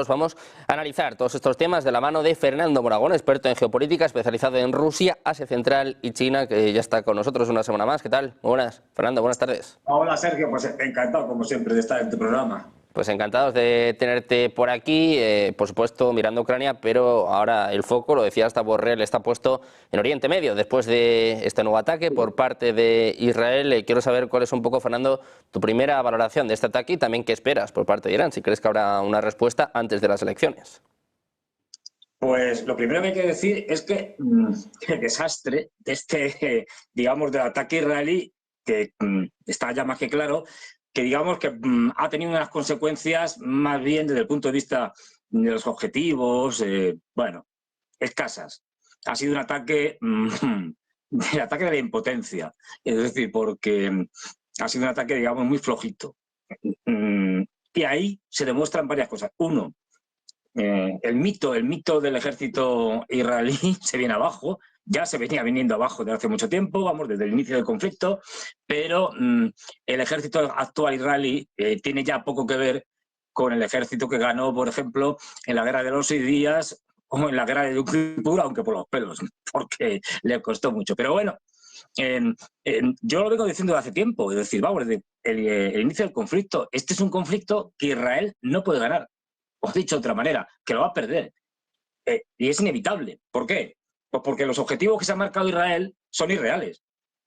Vamos a analizar todos estos temas de la mano de Fernando Moragón, experto en geopolítica, especializado en Rusia, Asia Central y China, que ya está con nosotros una semana más. ¿Qué tal? Muy buenas. Fernando, buenas tardes. Hola Sergio, pues encantado como siempre de estar en tu programa. Pues encantados de tenerte por aquí, por supuesto mirando Ucrania, pero ahora el foco, lo decía hasta Borrell, está puesto en Oriente Medio. Después de este nuevo ataque por parte de Israel, quiero saber cuál es un poco, Fernando, tu primera valoración de este ataque y también qué esperas por parte de Irán, si crees que habrá una respuesta antes de las elecciones. Pues lo primero que hay que decir es que el desastre de este, digamos, del ataque israelí, que está ya más que claro, que digamos que ha tenido unas consecuencias más bien desde el punto de vista de los objetivos, bueno, escasas. Ha sido un ataque, el ataque de la impotencia, es decir, porque ha sido un ataque, digamos, muy flojito. Y ahí se demuestran varias cosas. Uno, el mito del ejército israelí se viene abajo, ya se venía viniendo abajo desde hace mucho tiempo, vamos, desde el inicio del conflicto, pero el ejército actual israelí tiene ya poco que ver con el ejército que ganó, por ejemplo, en la guerra de los 6 días o en la guerra de Yom Kippur, aunque por los pelos, porque le costó mucho. Pero bueno, yo lo vengo diciendo desde hace tiempo, es decir, vamos, desde el inicio del conflicto, este es un conflicto que Israel no puede ganar. O dicho de otra manera, que lo va a perder. Y es inevitable. ¿Por qué? Pues porque los objetivos que se ha marcado Israel son irreales.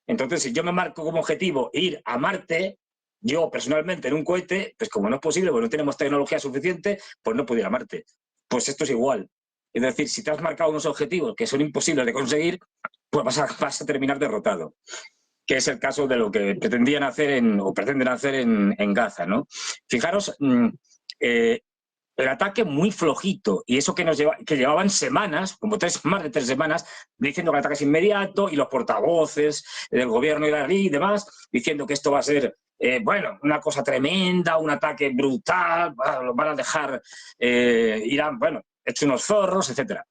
Entonces, si yo me marco como objetivo ir a Marte, yo personalmente en un cohete, pues como no es posible, porque no tenemos tecnología suficiente, pues no puedo ir a Marte. Pues esto es igual. Es decir, si te has marcado unos objetivos que son imposibles de conseguir, pues vas a terminar derrotado. Que es el caso de lo que pretendían hacer o pretenden hacer en Gaza, ¿no? Fijaros, el ataque muy flojito, y eso que llevaban semanas, como más de 3 semanas, diciendo que el ataque es inmediato, y los portavoces del gobierno iraní y demás, diciendo que esto va a ser, bueno, una cosa tremenda, un ataque brutal, lo van a dejar Irán, bueno, hecho unos zorros, etcétera.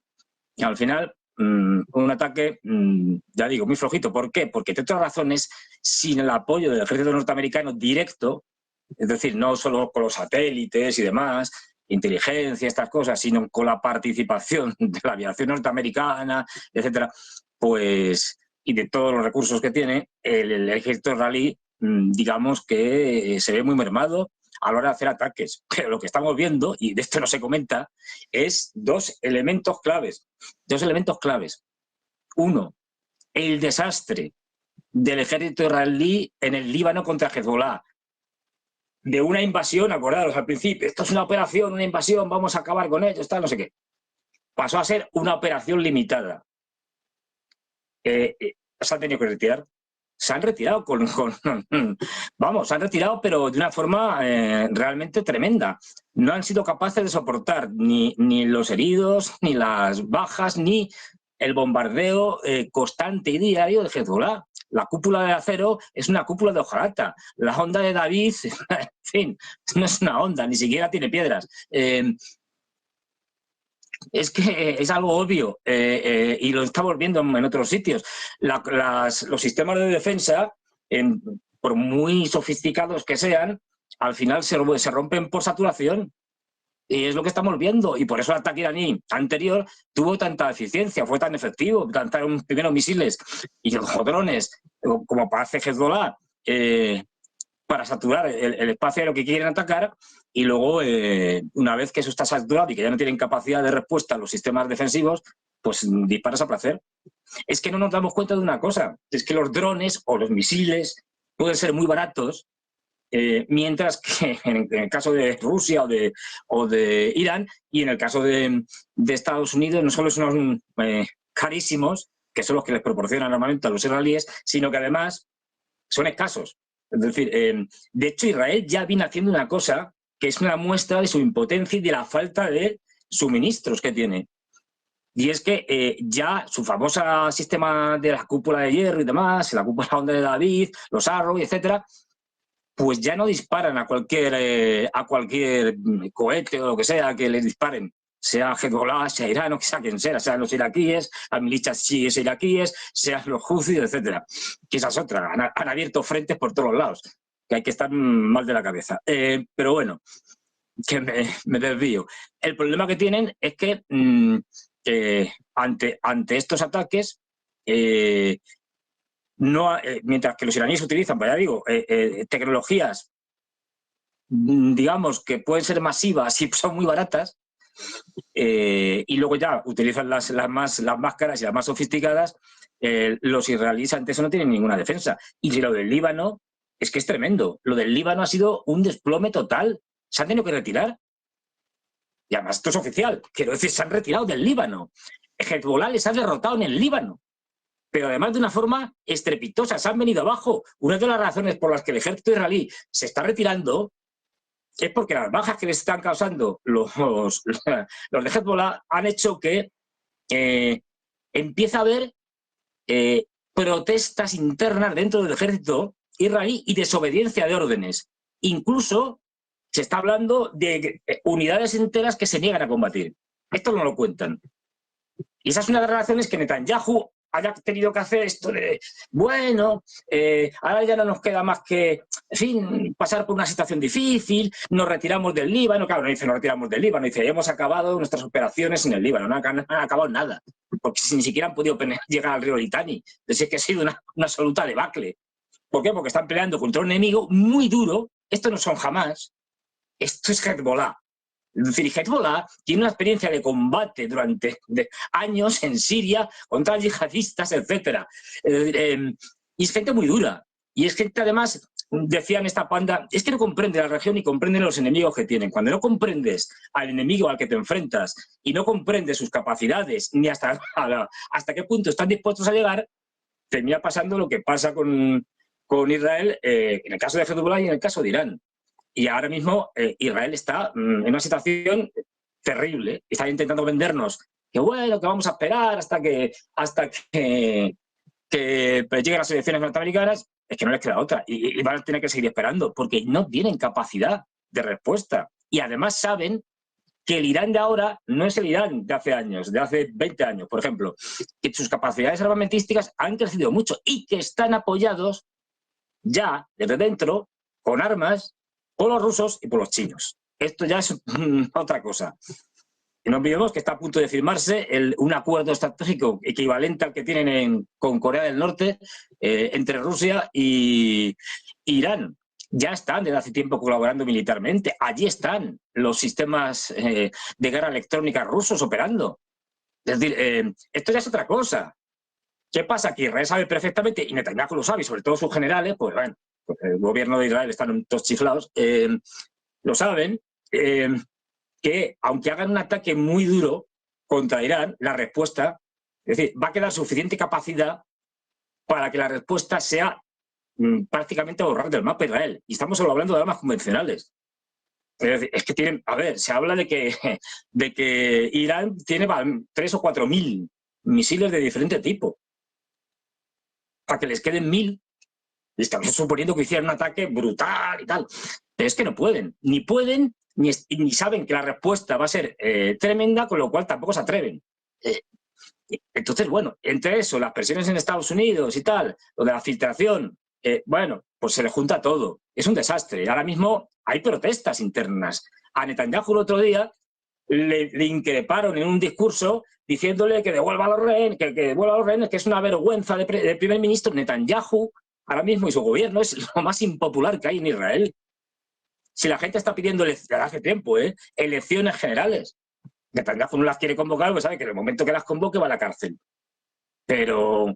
Y al final, un ataque, ya digo, muy flojito. ¿Por qué? Porque, entre otras razones, sin el apoyo del ejército norteamericano directo, es decir, no solo con los satélites y demás, inteligencia, estas cosas, sino con la participación de la aviación norteamericana, etcétera, pues, y de todos los recursos que tiene, el ejército israelí, digamos que se ve muy mermado a la hora de hacer ataques. Pero lo que estamos viendo, y de esto no se comenta, es dos elementos claves. Uno, el desastre del ejército israelí en el Líbano contra Hezbollah, de una invasión, acordaros al principio, esto es una operación, una invasión, vamos a acabar con ellos, tal, no sé qué. Pasó a ser una operación limitada. Se han tenido que retirar. Se han retirado vamos, se han retirado, pero de una forma realmente tremenda. No han sido capaces de soportar ni los heridos, ni las bajas, ni el bombardeo constante y diario de Hezbollah. La cúpula de acero es una cúpula de hojarata. La onda de David, en fin, no es una onda, ni siquiera tiene piedras. Es que es algo obvio y lo estamos viendo en otros sitios. Los sistemas de defensa, por muy sofisticados que sean, al final se rompen por saturación. Y es lo que estamos viendo. Y por eso el ataque iraní anterior tuvo tanta eficiencia, fue tan efectivo. Lanzaron primero misiles y drones, como para hacer Hezbollah, para saturar el espacio de lo que quieren atacar, y luego, una vez que eso está saturado y que ya no tienen capacidad de respuesta a los sistemas defensivos, pues disparas a placer. Es que no nos damos cuenta de una cosa, es que los drones o los misiles pueden ser muy baratos, mientras que en el caso de Rusia o de Irán, y en el caso de Estados Unidos, no solo son carísimos, que son los que les proporcionan armamento a los israelíes, sino que además son escasos. Es decir, de hecho, Israel ya viene haciendo una cosa que es una muestra de su impotencia y de la falta de suministros que tiene. Y es que ya su famosa sistema de la cúpula de hierro y demás, la cúpula onda de David, los Arrow, etcétera, pues ya no disparan a cualquier cohete o lo que sea que les disparen, sea Hezbollah, sea Irán o que sea quien sea, sean los iraquíes, las milicias chiíes iraquíes, sean los houthis, etcétera. Que esa es otra, han abierto frentes por todos lados, que hay que estar mal de la cabeza. Pero bueno, me desvío. El problema que tienen es que ante estos ataques, mientras que los iraníes utilizan, pues ya digo, tecnologías, digamos, que pueden ser masivas y son muy baratas, y luego ya utilizan las más caras y las más sofisticadas, los israelíes ante eso no tienen ninguna defensa. Y lo del Líbano es que es tremendo. Lo del Líbano ha sido un desplome total. Se han tenido que retirar. Y además esto es oficial. Quiero decir, se han retirado del Líbano. Hezbollah les ha derrotado en el Líbano. Pero además de una forma estrepitosa. Se han venido abajo. Una de las razones por las que el ejército israelí se está retirando es porque las bajas que les están causando los de Hezbollah han hecho que empieza a haber protestas internas dentro del ejército israelí y desobediencia de órdenes. Incluso se está hablando de unidades enteras que se niegan a combatir. Esto no lo cuentan. Y esa es una de las razones que Netanyahu haya tenido que hacer esto de, bueno, ahora ya no nos queda más que, en fin, pasar por una situación difícil, nos retiramos del Líbano. Claro, no dice nos retiramos del Líbano, dice hemos acabado nuestras operaciones en el Líbano, no han acabado nada, porque ni siquiera han podido llegar al río Litani. Es que ha sido una absoluta debacle. ¿Por qué? Porque están peleando contra un enemigo muy duro. Esto no son Hamas, esto es Hezbollah. Es decir, Hezbollah tiene una experiencia de combate durante años en Siria contra yihadistas, etc. Y es gente muy dura. Y es gente, además, decían esta panda, es que no comprende la región y comprende los enemigos que tienen. Cuando no comprendes al enemigo al que te enfrentas y no comprendes sus capacidades ni hasta qué punto están dispuestos a llegar, termina pasando lo que pasa con Israel en el caso de Hezbollah y en el caso de Irán. Y ahora mismo Israel está en una situación terrible. Están intentando vendernos que bueno, que vamos a esperar hasta que lleguen las elecciones norteamericanas. Es que no les queda otra. Y van a tener que seguir esperando porque no tienen capacidad de respuesta. Y además saben que el Irán de ahora no es el Irán de hace años, de hace 20 años, por ejemplo. Que sus capacidades armamentísticas han crecido mucho y que están apoyados ya desde dentro con armas por los rusos y por los chinos. Esto ya es otra cosa. Y no olvidemos que está a punto de firmarse un acuerdo estratégico equivalente al que tienen con Corea del Norte entre Rusia y Irán. Ya están desde hace tiempo colaborando militarmente. Allí están los sistemas de guerra electrónica rusos operando. Es decir, esto ya es otra cosa. ¿Qué pasa? Que Israel sabe perfectamente, y Netanyahu lo sabe, y sobre todo sus generales, pues bueno, el gobierno de Israel están todos chiflados, lo saben, que aunque hagan un ataque muy duro contra Irán, la respuesta, es decir, va a quedar suficiente capacidad para que la respuesta sea prácticamente borrar del mapa Israel. Y estamos solo hablando de armas convencionales. Es decir, es que tienen, a ver, se habla de que Irán tiene 3 o 4 mil misiles de diferente tipo. Para que les queden 1000. Y estamos suponiendo que hicieran un ataque brutal y tal. Pero es que no pueden. Ni pueden, ni saben que la respuesta va a ser tremenda, con lo cual tampoco se atreven. Entonces, bueno, entre eso, las presiones en Estados Unidos y tal, lo de la filtración, bueno, pues se le junta todo. Es un desastre. Ahora mismo hay protestas internas. A Netanyahu el otro día le increparon en un discurso diciéndole que devuelva a los rehenes, que devuelva a los rehenes, que es una vergüenza de primer ministro. Netanyahu ahora mismo y su gobierno es lo más impopular que hay en Israel. Si la gente está pidiendo hace tiempo elecciones generales, Netanyahu no las quiere convocar porque sabe que en el momento que las convoque va a la cárcel. Pero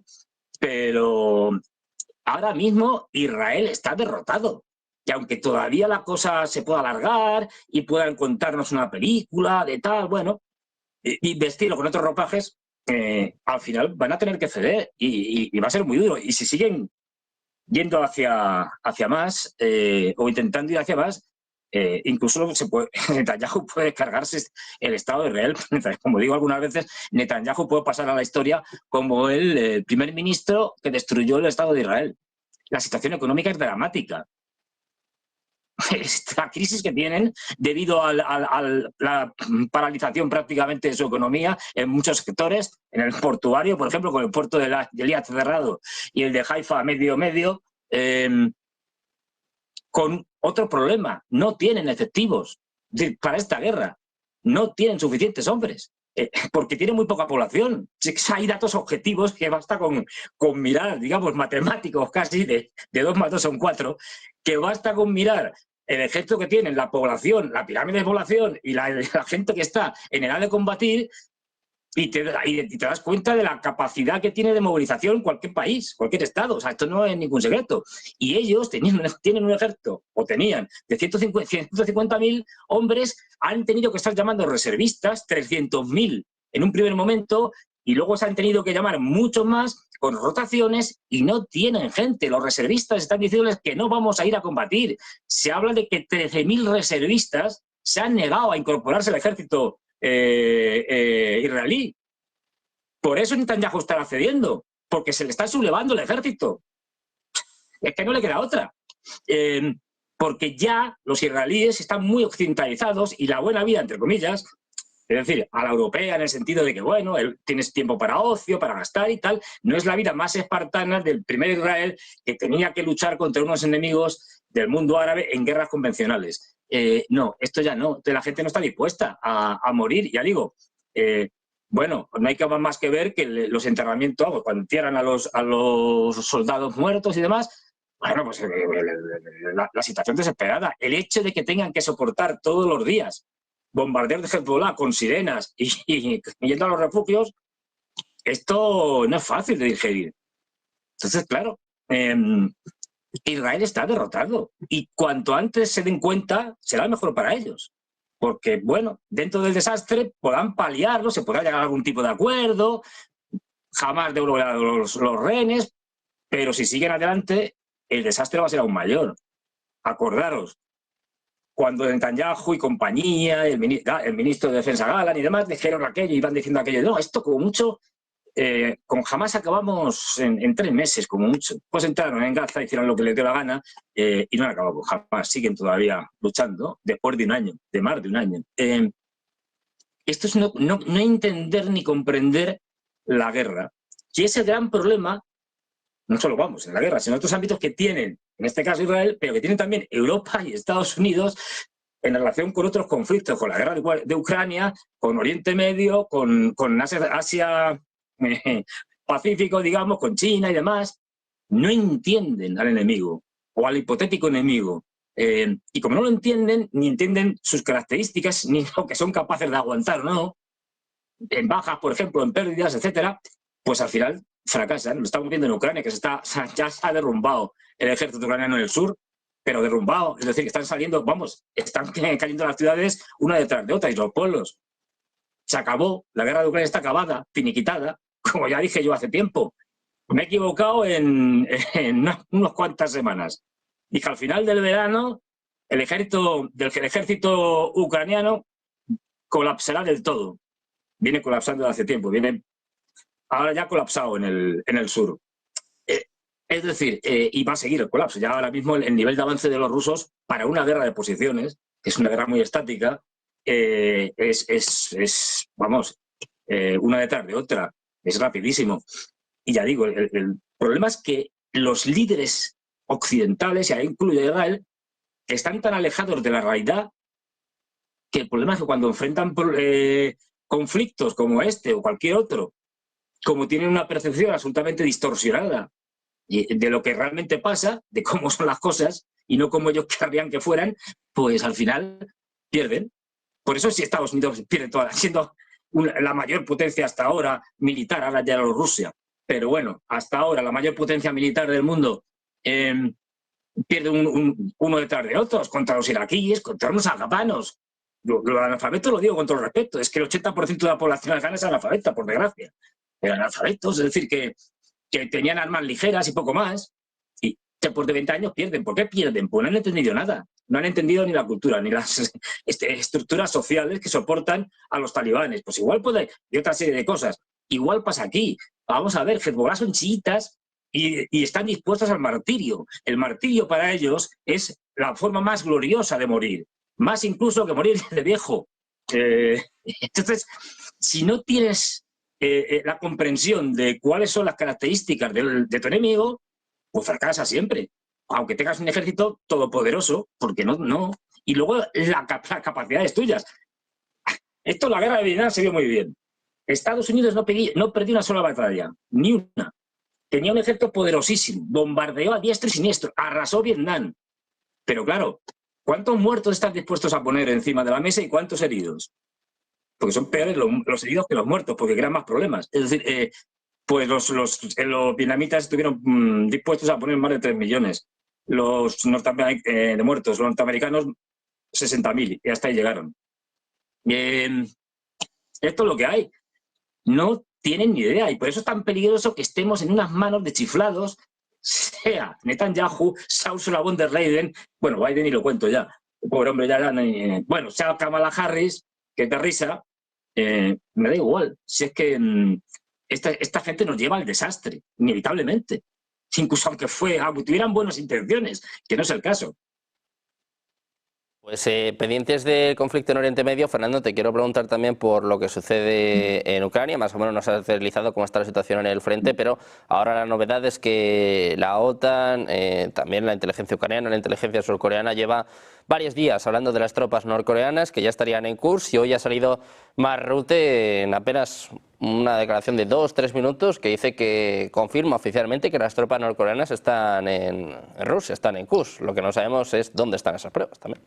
ahora mismo Israel está derrotado. Y aunque todavía la cosa se pueda alargar y puedan contarnos una película de tal, bueno, y vestirlo con otros ropajes, al final van a tener que ceder y va a ser muy duro. Y si siguen yendo hacia más o intentando ir hacia más, incluso Netanyahu puede descargarse el Estado de Israel. Como digo algunas veces, Netanyahu puede pasar a la historia como el primer ministro que destruyó el Estado de Israel. La situación económica es dramática. La crisis que tienen debido a la paralización prácticamente de su economía en muchos sectores, en el portuario, por ejemplo, con el puerto de Eilat cerrado y el de Haifa medio, con otro problema, no tienen efectivos. para esta guerra. No tienen suficientes hombres, porque tienen muy poca población. Hay datos objetivos que basta con mirar, digamos, matemáticos casi, de 2 más 2 son 4, que basta con mirar el ejército que tienen, la población, la pirámide de población y la gente que está en edad de combatir, y te das cuenta de la capacidad que tiene de movilización cualquier país, cualquier estado. O sea, esto no es ningún secreto. Y ellos tienen un ejército, o tenían, de 150.000 hombres, han tenido que estar llamando reservistas, 300.000 en un primer momento, y luego se han tenido que llamar muchos más con rotaciones, y no tienen gente. Los reservistas están diciéndoles que no vamos a ir a combatir. Se habla de que 13.000 reservistas se han negado a incorporarse al ejército israelí. Por eso Netanyahu estará cediendo, porque se le está sublevando el ejército. Es que no le queda otra. Porque ya los israelíes están muy occidentalizados y la buena vida, entre comillas, es decir, a la europea en el sentido de que, bueno, tienes tiempo para ocio, para gastar y tal, no es la vida más espartana del primer Israel, que tenía que luchar contra unos enemigos del mundo árabe en guerras convencionales. No, esto ya no. La gente no está dispuesta a morir. Ya digo, bueno, no hay más que ver que los enterramientos, cuando entierran a los soldados muertos y demás, bueno, pues la situación desesperada. El hecho de que tengan que soportar todos los días bombardeos de Hezbollah con sirenas y yendo a los refugios, esto no es fácil de digerir. Entonces, claro, Israel está derrotado, y cuanto antes se den cuenta será mejor para ellos, porque, bueno, dentro del desastre podrán paliarlo, se podrá llegar a algún tipo de acuerdo, jamás devolverán los rehenes, pero si siguen adelante el desastre va a ser aún mayor. Acordaros, cuando Netanyahu y compañía, el ministro de Defensa Galán y demás dijeron aquello, iban diciendo aquello, no, esto como mucho, con Hamas acabamos en 3 meses, como mucho. Pues entraron en Gaza, hicieron lo que les dio la gana, y no han acabado con Hamas, siguen todavía luchando, después de un año, de más de un año. Esto es no entender ni comprender la guerra, y es el gran problema, no solo vamos en la guerra, sino en otros ámbitos que tienen, en este caso Israel, pero que tienen también Europa y Estados Unidos en relación con otros conflictos, con la guerra de Ucrania, con Oriente Medio, con Asia Pacífico, digamos, con China y demás. No entienden al enemigo o al hipotético enemigo. Y como no lo entienden, ni entienden sus características, ni lo que son capaces de aguantar o no, en bajas, por ejemplo, en pérdidas, etcétera, pues al final fracasan. Lo estamos viendo en Ucrania, que ya se ha derrumbado el ejército ucraniano en el sur, pero derrumbado, es decir, que están saliendo, vamos, están cayendo las ciudades una detrás de otra y los pueblos. Se acabó, la guerra de Ucrania está acabada, finiquitada, como ya dije yo hace tiempo. Me he equivocado en unas cuantas semanas. Y que al final del verano el ejército ucraniano colapsará del todo. Viene colapsando desde hace tiempo, viene ahora ya colapsado en el sur. Es decir, y va a seguir el colapso. Ya ahora mismo el nivel de avance de los rusos para una guerra de posiciones, que es una guerra muy estática, vamos, una detrás de otra, es rapidísimo. Y ya digo, el problema es que los líderes occidentales, y ahí incluye Israel, están tan alejados de la realidad que el problema es que cuando enfrentan conflictos como este o cualquier otro, como tienen una percepción absolutamente distorsionada de lo que realmente pasa, de cómo son las cosas, y no como ellos querrían que fueran, pues al final pierden. Por eso si Estados Unidos pierde toda, siendo la mayor potencia hasta ahora militar, ahora ya lo Rusia, pero bueno, hasta ahora la mayor potencia militar del mundo pierde uno detrás de otros, contra los iraquíes, contra unos afganos. Los analfabetos lo digo con todo respeto, es que el 80% de la población afgana es analfabeta, por desgracia. Eran analfabetos, es decir, que tenían armas ligeras y poco más, y después de 20 años pierden. ¿Por qué pierden? Pues no han entendido nada. No han entendido ni la cultura, ni las estructuras sociales que soportan a los talibanes. Pues igual puede, y otra serie de cosas. Igual pasa aquí. Vamos a ver, Hezbollah son chiitas y están dispuestos al martirio. El martirio para ellos es la forma más gloriosa de morir. Más incluso que morir de viejo. Entonces, si no tienes la comprensión de cuáles son las características de tu enemigo, pues fracasa siempre. Aunque tengas un ejército todopoderoso, porque no. Y luego las capacidades tuyas. Esto, la guerra de Vietnam se vio muy bien. Estados Unidos no perdió una sola batalla, ni una. Tenía un ejército poderosísimo, bombardeó a diestro y siniestro, arrasó Vietnam. Pero claro, ¿cuántos muertos estás dispuestos a poner encima de la mesa y cuántos heridos? Porque son peores los heridos que los muertos, porque crean más problemas. Es decir, pues los vietnamitas estuvieron dispuestos a poner más de 3 millones. Los de muertos, los norteamericanos, 60.000, y hasta ahí llegaron. Esto es lo que hay. No tienen ni idea, y por eso es tan peligroso que estemos en unas manos de chiflados, sea Netanyahu, sea Ursula von der Leyen, bueno, Biden y lo cuento ya, pobre hombre, bueno, sea Kamala Harris, que te risa, me da igual, si es que esta gente nos lleva al desastre, inevitablemente, incluso aunque tuvieran buenas intenciones, que no es el caso. Pues pendientes del conflicto en Oriente Medio, Fernando, te quiero preguntar también por lo que sucede en Ucrania. Más o menos nos has deslizado cómo está la situación en el frente, pero ahora la novedad es que la OTAN, también la inteligencia ucraniana, la inteligencia surcoreana, lleva varios días hablando de las tropas norcoreanas que ya estarían en curso, y hoy ha salido Marrute en apenas una declaración de 2-3 minutos que dice que confirma oficialmente que las tropas norcoreanas están en Rusia, están en Kursk. Lo que no sabemos es dónde están esas pruebas también.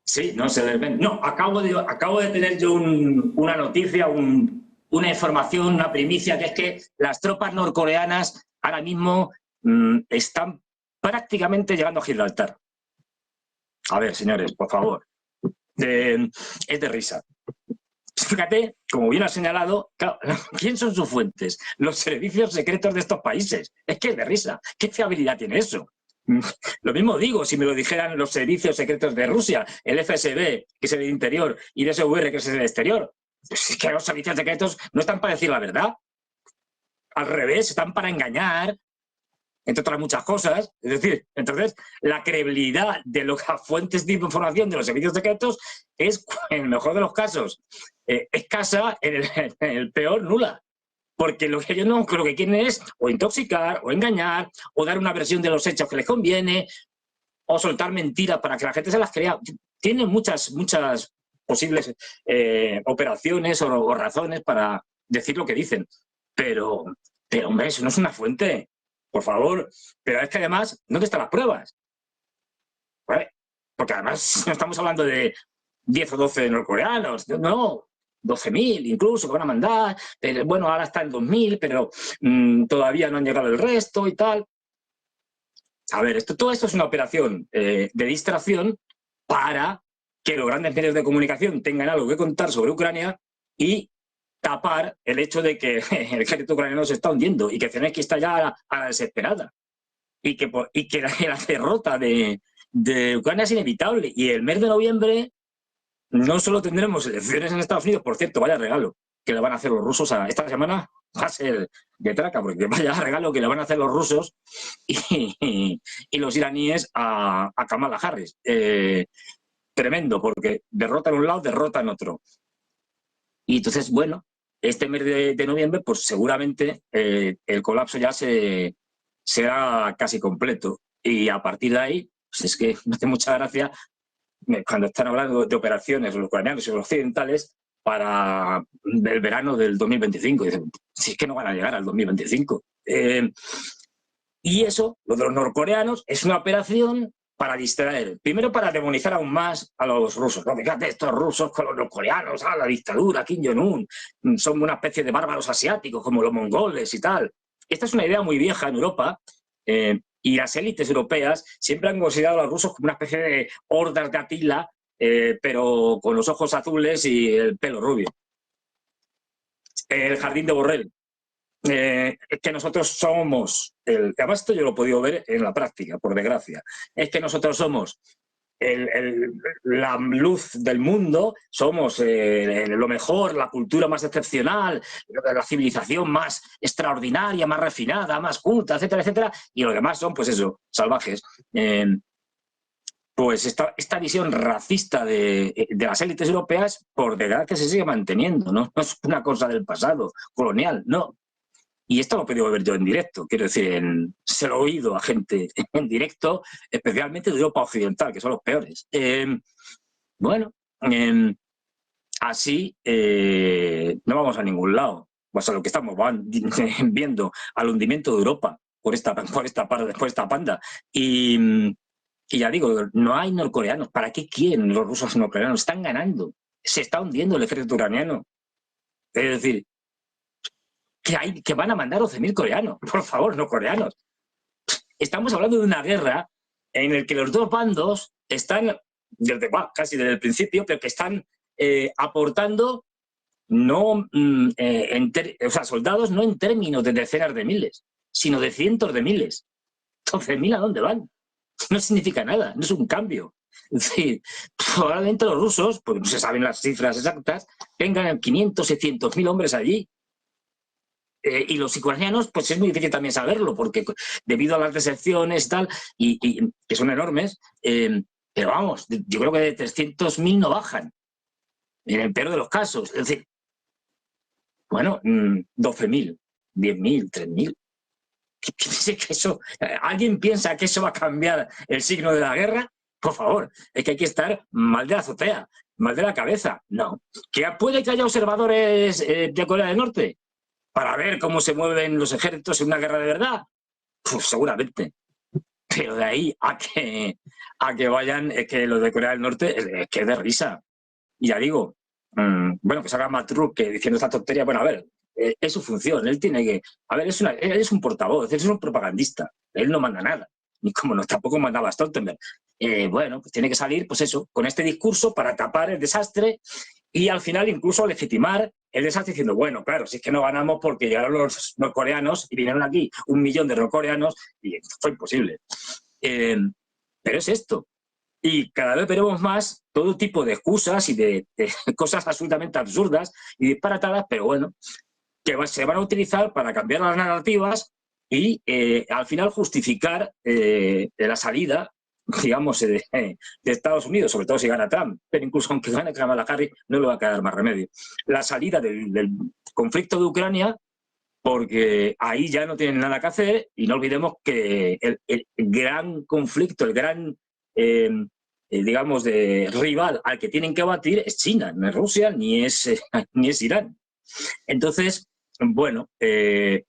Sí, no se les ven. No, acabo de tener yo una noticia, una información, una primicia, que es que las tropas norcoreanas ahora mismo están prácticamente llegando a Gibraltar. A ver, señores, por favor. Es de risa. Fíjate, como bien ha señalado, claro, ¿quién son sus fuentes? Los servicios secretos de estos países. Es que es de risa. ¿Qué fiabilidad tiene eso? Lo mismo digo si me lo dijeran los servicios secretos de Rusia, el FSB, que es el interior, y el DSVR, que es el exterior. Pues es que los servicios secretos no están para decir la verdad. Al revés, están para engañar, entre otras muchas cosas. Es decir, entonces, la credibilidad de las fuentes de información de los servicios secretos es, en el mejor de los casos, escasa, en el peor, nula. Porque lo que ellos no, lo que quieren es o intoxicar, o engañar, o dar una versión de los hechos que les conviene, o soltar mentiras para que la gente se las crea. Tienen muchas posibles operaciones o razones para decir lo que dicen. Pero, hombre, eso no es una fuente, por favor. Pero es que además, ¿dónde están las pruebas? ¿Vale? Porque además no estamos hablando de 10 o 12 norcoreanos, no. 12.000 incluso que van a mandar, pero bueno, ahora está en 2.000, pero todavía no han llegado el resto y tal. A ver, todo esto es una operación de distracción para que los grandes medios de comunicación tengan algo que contar sobre Ucrania y tapar el hecho de que el ejército ucraniano se está hundiendo y que Zelensky está ya a la desesperada y que la derrota de Ucrania es inevitable. Y el mes de noviembre no solo tendremos elecciones en Estados Unidos, por cierto, vaya regalo que le van a hacer los rusos esta semana, va a ser de traca, porque vaya regalo que le van a hacer los rusos y los iraníes a Kamala Harris. Tremendo, porque derrota en un lado, derrota en otro. Y entonces, bueno, este mes de noviembre, pues seguramente el colapso ya será casi completo. Y a partir de ahí, pues es que me hace mucha gracia cuando están hablando de operaciones los ucranianos y los occidentales para el verano del 2025. Dicen, si es que no van a llegar al 2025. Y eso, lo de los norcoreanos, es una operación para distraer. Primero, para demonizar aún más a los rusos. No, fíjate, estos rusos con los norcoreanos, la dictadura, Kim Jong-un, son una especie de bárbaros asiáticos, como los mongoles y tal. Esta es una idea muy vieja en Europa, y las élites europeas siempre han considerado a los rusos como una especie de hordas de Atila, pero con los ojos azules y el pelo rubio. El jardín de Borrell. Es que nosotros somos, además esto yo lo he podido ver en la práctica, por desgracia, es que nosotros somos la luz del mundo, somos lo mejor, la cultura más excepcional, la civilización más extraordinaria, más refinada, más culta, etcétera, etcétera, y los demás son, pues eso, salvajes. Pues esta visión racista de las élites europeas, por desgracia, se sigue manteniendo, ¿no? No es una cosa del pasado, colonial, no. Y esto lo he podido ver yo en directo, quiero decir, se lo he oído a gente en directo, especialmente de Europa Occidental, que son los peores. Bueno, así no vamos a ningún lado. O sea, lo que estamos viendo al hundimiento de Europa por esta panda. Y ya digo, no hay norcoreanos. ¿Para qué quieren los rusos norcoreanos? Están ganando. Se está hundiendo el ejército ucraniano. Es decir, que van a mandar 12.000 coreanos. Por favor, no coreanos. Estamos hablando de una guerra en la que los dos bandos están, casi desde el principio, pero que están aportando no, soldados no en términos de decenas de miles, sino de cientos de miles. 12.000 ¿a dónde van? No significa nada, no es un cambio. Es decir, probablemente los rusos, porque no se saben las cifras exactas, tengan 500, 600.000 hombres allí. Y los ucranianos, pues es muy difícil también saberlo, porque debido a las deserciones y tal, y que son enormes, pero vamos, yo creo que de 300.000 no bajan, en el peor de los casos. Es decir, bueno, 12.000, 10.000, 3.000. ¿Alguien piensa que eso va a cambiar el signo de la guerra? Por favor, es que hay que estar mal de la azotea, mal de la cabeza. No. ¿Que puede que haya observadores de Corea del Norte para ver cómo se mueven los ejércitos en una guerra de verdad? Pues seguramente. Pero de ahí a que vayan, es que los de Corea del Norte es que es de risa. Y ya digo, bueno, que salga Matruk diciendo esta tontería, bueno, a ver, es su función, él tiene que... A ver, él es un portavoz, él es un propagandista, él no manda nada, ni como no, tampoco mandaba Stoltenberg. Bueno, pues tiene que salir, pues eso, con este discurso para tapar el desastre y al final incluso legitimar el desastre diciendo, bueno, claro, si es que no ganamos porque llegaron los norcoreanos y vinieron aquí 1 millón de norcoreanos y fue imposible. Pero es esto. Y cada vez veremos más todo tipo de excusas y de cosas absolutamente absurdas y disparatadas, pero bueno, que se van a utilizar para cambiar las narrativas y al final justificar la salida, digamos, de Estados Unidos, sobre todo si gana Trump, pero incluso aunque gane Kamala Harris, no le va a quedar más remedio. La salida del conflicto de Ucrania, porque ahí ya no tienen nada que hacer y no olvidemos que el gran conflicto, el gran, digamos, de rival al que tienen que batir es China, no es Rusia ni es Irán. Entonces, bueno, si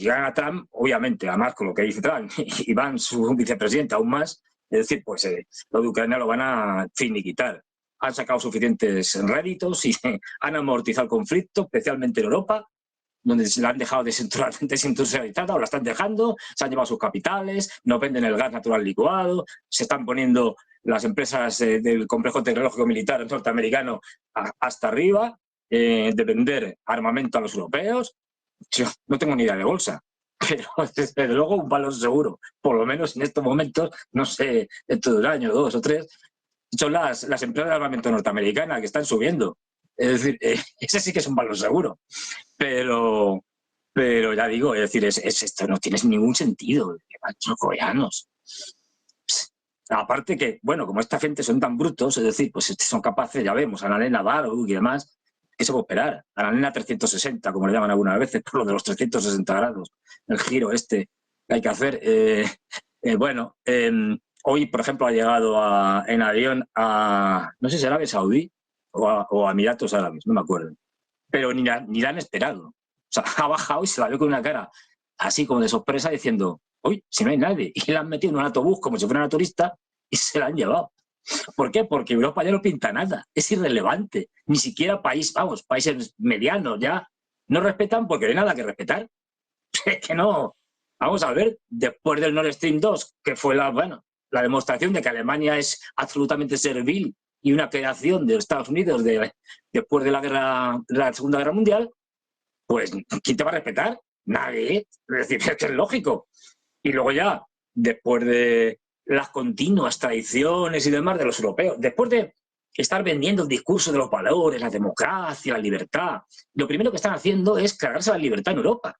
llegan a Trump, obviamente, además con lo que dice Trump, y van su vicepresidente aún más, es decir, pues lo de Ucrania lo van a finiquitar. Han sacado suficientes réditos y han amortizado el conflicto, especialmente en Europa, donde se la han dejado desindustrializada o la están dejando, se han llevado sus capitales, no venden el gas natural licuado, se están poniendo las empresas del complejo tecnológico militar norteamericano hasta arriba, de vender armamento a los europeos. Yo no tengo ni idea de bolsa, pero desde luego un valor seguro, por lo menos en estos momentos, no sé, dentro de un año, 2 o 3, son las empresas de armamento norteamericanas que están subiendo. Es decir, ese sí que es un valor seguro. Pero ya digo, es decir, esto no tiene ningún sentido. Son coreanos. Aparte que, bueno, como esta gente son tan brutos, es decir, pues son capaces, ya vemos, Annalena Baerbock y demás, ¿qué se puede esperar? Annalena 360, como le llaman algunas veces, por lo de los 360 grados, el giro que hay que hacer. Bueno, hoy, por ejemplo, ha llegado en avión a, no sé si Arabia Saudí o a Emiratos Árabes, no me acuerdo, pero ni la han esperado. O sea, ha bajado y se la ve con una cara así como de sorpresa diciendo, uy, si no hay nadie. Y la han metido en un autobús como si fuera una turista y se la han llevado. ¿Por qué? Porque Europa ya no pinta nada, es irrelevante. Ni siquiera países medianos ya no respetan porque no hay nada que respetar. Es que no. Vamos a ver, después del Nord Stream 2, que fue la demostración de que Alemania es absolutamente servil y una creación de Estados Unidos después de la Segunda Guerra Mundial, pues ¿quién te va a respetar? Nadie. Es decir, es que es lógico. Y luego ya, después de las continuas traiciones y demás de los europeos, después de estar vendiendo el discurso de los valores, la democracia, la libertad, lo primero que están haciendo es cargarse la libertad en Europa.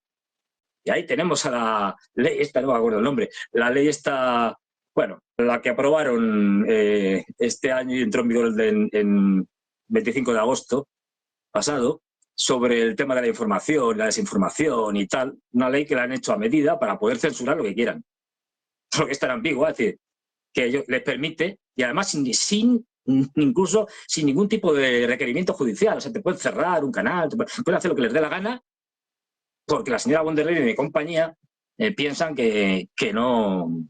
Y ahí tenemos a la ley, esta no me acuerdo el nombre, la ley esta, bueno, la que aprobaron este año y entró en vigor en 25 de agosto pasado, sobre el tema de la información, la desinformación y tal, una ley que la han hecho a medida para poder censurar lo que quieran. Porque es tan ambigua, es decir, que ellos les permite, y además incluso sin ningún tipo de requerimiento judicial. O sea, te pueden cerrar un canal, pueden hacer lo que les dé la gana, porque la señora von der Leyen y compañía piensan que no,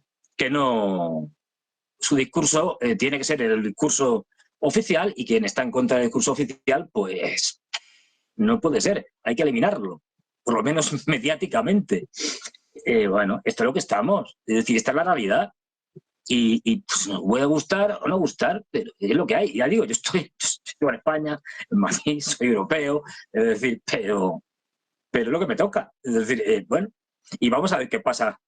su discurso tiene que ser el discurso oficial, y quien está en contra del discurso oficial, pues no puede ser, hay que eliminarlo, por lo menos mediáticamente. Bueno, esto es lo que estamos, es decir, esta es la realidad. Y pues nos puede gustar o no gustar, pero es lo que hay. Ya digo, yo estoy en España, en Madrid, soy europeo, es decir, pero es lo que me toca. Es decir, bueno, y vamos a ver qué pasa.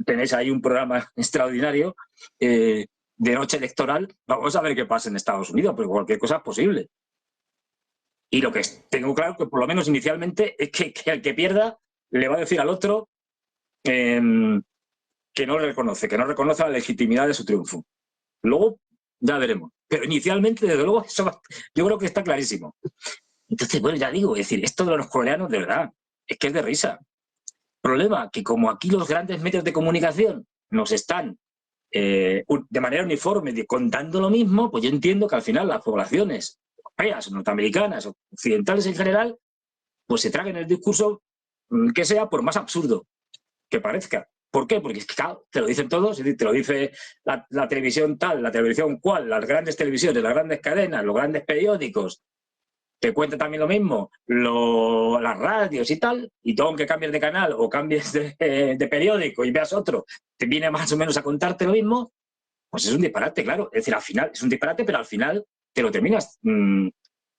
Tenéis ahí un programa extraordinario de noche electoral. Vamos a ver qué pasa en Estados Unidos, porque cualquier cosa es posible. Y lo que tengo claro, que por lo menos inicialmente, es que el que pierda le va a decir al otro que no reconoce la legitimidad de su triunfo. Luego ya veremos. Pero inicialmente, desde luego, eso yo creo que está clarísimo. Entonces, bueno, ya digo, es decir, esto de los coreanos, de verdad, es que es de risa. Problema, que como aquí los grandes medios de comunicación nos están de manera uniforme contando lo mismo, pues yo entiendo que al final las poblaciones europeas, norteamericanas, occidentales en general, pues se traguen el discurso que sea, por más absurdo que parezca. ¿Por qué? Porque es que, claro, te lo dicen todos, es decir, te lo dice la televisión tal, la televisión cual, las grandes televisiones, las grandes cadenas, los grandes periódicos, te cuenta también lo mismo, las radios y tal, y tú, aunque cambies de canal o cambies de periódico y veas otro, te viene más o menos a contarte lo mismo, pues es un disparate, claro. Es decir, al final es un disparate, pero al final te lo terminas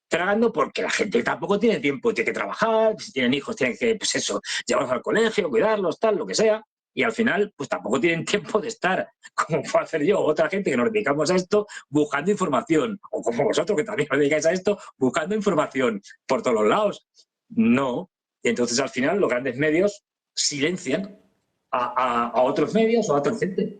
tragando, porque la gente tampoco tiene tiempo, tiene que trabajar, si tienen hijos tienen que, pues eso, llevarlos al colegio, cuidarlos, tal, lo que sea, y al final pues tampoco tienen tiempo de estar, como puedo hacer yo o otra gente que nos dedicamos a esto, buscando información, o como vosotros que también os dedicáis a esto, buscando información por todos los lados. No. Y entonces al final los grandes medios silencian a otros medios o a otra gente.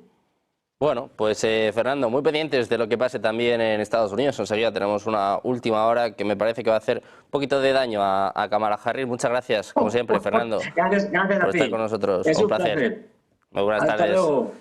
Bueno, pues Fernando, muy pendientes de lo que pase también en Estados Unidos. Enseguida tenemos una última hora que me parece que va a hacer un poquito de daño a Kamala Harris. Muchas gracias, como siempre, Fernando, Gracias por a ti. estar con nosotros. Es Un un placer. placer. Muy buenas Hasta tardes. luego.